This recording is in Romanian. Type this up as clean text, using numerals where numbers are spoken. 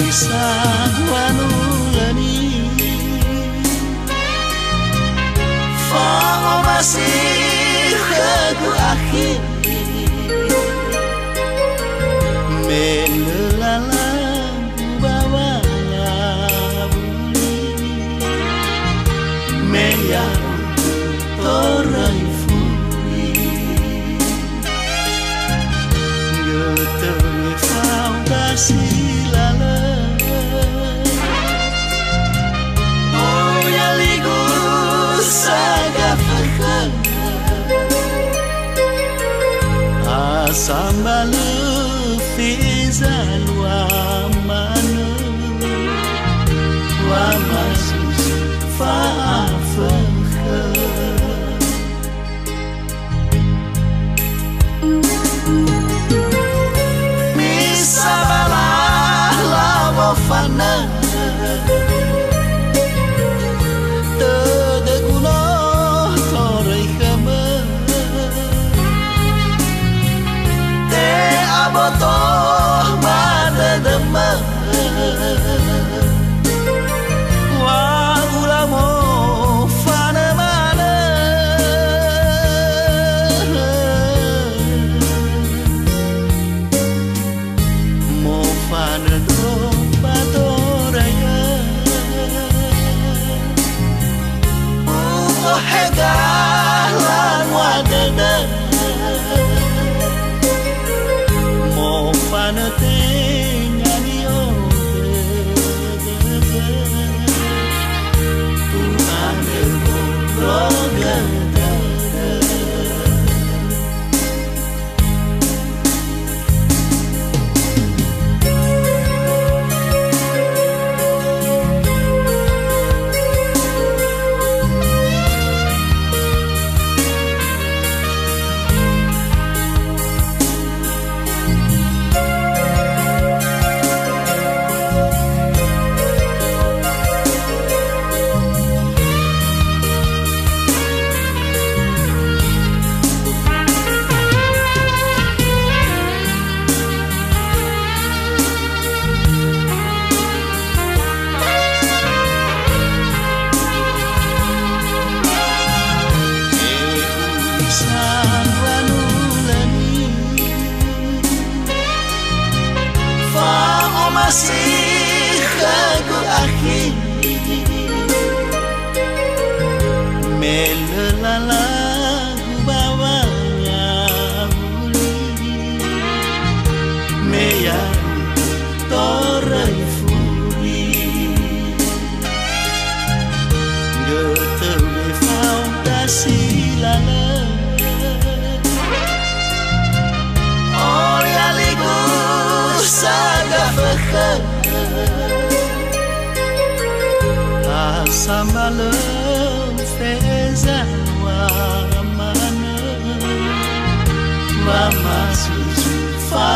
Isang wanulani Fa'o masih lagu akhir Melelalang bawa buli Meyang torai furi Getewe foundasi lala Sambal fizan wa manu wa masus fa'afakha Misabalah la wafana Abotoh mata demam Wa ulamo fana mana Mo fana domba toraya Hegar lan wadada Panating anyo Tuhan ilmu rogadara Masih lagu akhir Melelalang bawanya buli Meyang torai furi Getewe foundasi lala Sambalem feza wa mana wa masu fa